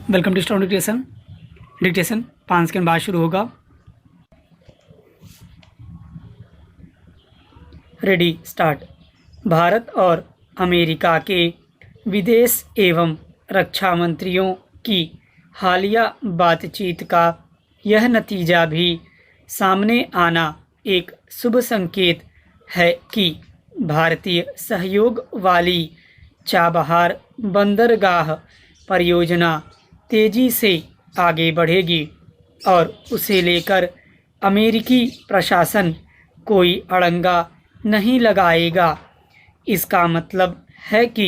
Welcome to student dictation 5 second बाद शुरू होगा। Ready start. भारत और अमेरिका के विदेश एवं रक्षा मंत्रियों की हालिया बातचीत का यह नतीजा भी सामने आना एक शुभ संकेत है कि भारतीय सहयोग वाली चाबहार बंदरगाह परियोजना तेजी से आगे बढ़ेगी और उसे लेकर अमेरिकी प्रशासन कोई अड़ंगा नहीं लगाएगा। इसका मतलब है कि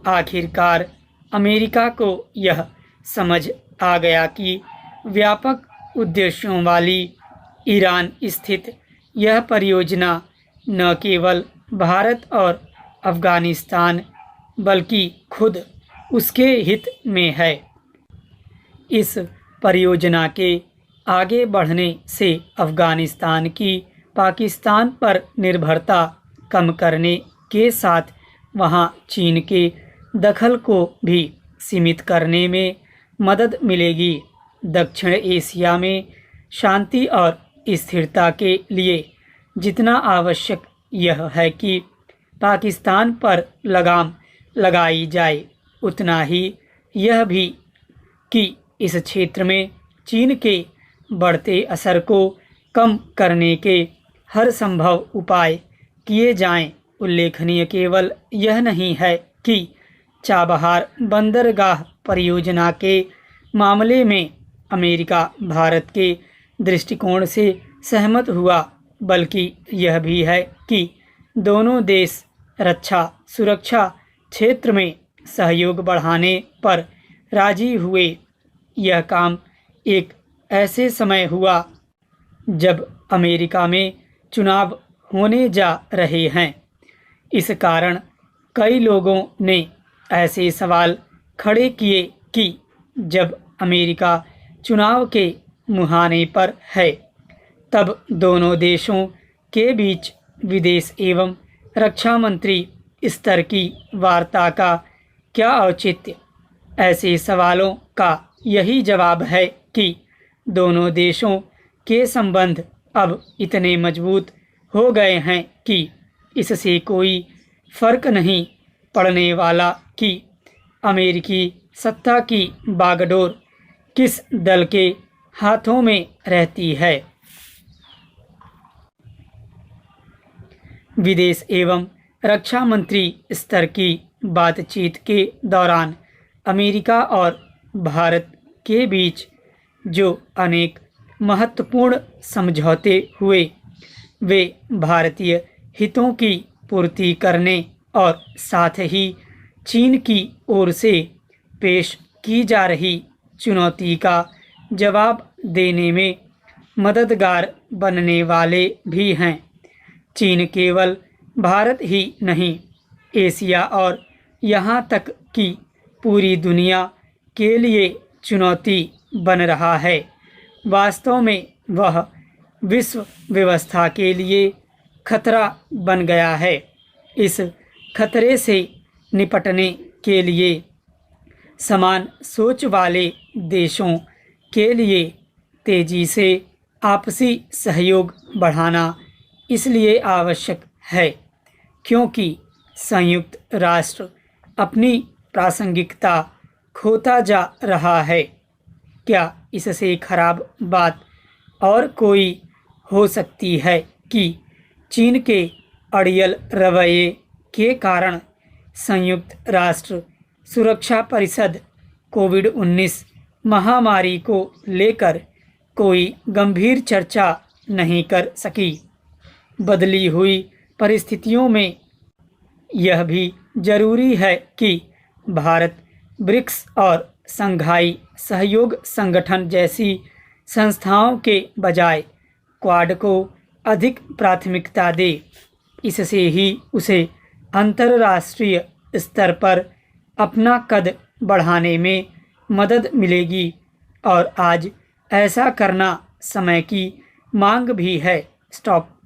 आखिरकार अमेरिका को यह समझ आ गया कि व्यापक उद्देश्यों वाली ईरान स्थित यह परियोजना न केवल भारत और अफ़गानिस्तान बल्कि खुद उसके हित में है। इस परियोजना के आगे बढ़ने से अफ़गानिस्तान की पाकिस्तान पर निर्भरता कम करने के साथ वहां चीन के दखल को भी सीमित करने में मदद मिलेगी। दक्षिण एशिया में शांति और स्थिरता के लिए जितना आवश्यक यह है कि पाकिस्तान पर लगाम लगाई जाए, उतना ही यह भी कि इस क्षेत्र में चीन के बढ़ते असर को कम करने के हर संभव उपाय किए जाएं। उल्लेखनीय केवल यह नहीं है कि चाबहार बंदरगाह परियोजना के मामले में अमेरिका भारत के दृष्टिकोण से सहमत हुआ, बल्कि यह भी है कि दोनों देश रक्षा सुरक्षा क्षेत्र में सहयोग बढ़ाने पर राजी हुए। यह काम एक ऐसे समय हुआ जब अमेरिका में चुनाव होने जा रहे हैं। इस कारण कई लोगों ने ऐसे सवाल खड़े किए कि जब अमेरिका चुनाव के मुहाने पर है, तब दोनों देशों के बीच विदेश एवं रक्षा मंत्री स्तर की वार्ता का क्या औचित्य। ऐसे सवालों का यही जवाब है कि दोनों देशों के संबंध अब इतने मजबूत हो गए हैं कि इससे कोई फर्क नहीं पड़ने वाला कि अमेरिकी सत्ता की बागडोर किस दल के हाथों में रहती है। विदेश एवं रक्षा मंत्री स्तर की बातचीत के दौरान अमेरिका और भारत के बीच जो अनेक महत्वपूर्ण समझौते हुए, वे भारतीय हितों की पूर्ति करने और साथ ही चीन की ओर से पेश की जा रही चुनौती का जवाब देने में मददगार बनने वाले भी हैं। चीन केवल भारत ही नहीं, एशिया और यहाँ तक कि पूरी दुनिया के लिए चुनौती बन रहा है। वास्तव में वह विश्व व्यवस्था के लिए खतरा बन गया है। इस खतरे से निपटने के लिए समान सोच वाले देशों के लिए तेजी से आपसी सहयोग बढ़ाना इसलिए आवश्यक है क्योंकि संयुक्त राष्ट्र अपनी प्रासंगिकता खोता जा रहा है। क्या इससे खराब बात और कोई हो सकती है कि चीन के अड़ियल रवैये के कारण संयुक्त राष्ट्र सुरक्षा परिषद कोविड-19 महामारी को लेकर कोई गंभीर चर्चा नहीं कर सकी। बदली हुई परिस्थितियों में यह भी जरूरी है कि भारत ब्रिक्स और संघाई सहयोग संगठन जैसी संस्थाओं के बजाय क्वाड को अधिक प्राथमिकता दे। इससे ही उसे अंतर्राष्ट्रीय स्तर पर अपना कद बढ़ाने में मदद मिलेगी और आज ऐसा करना समय की मांग भी है। स्टॉप।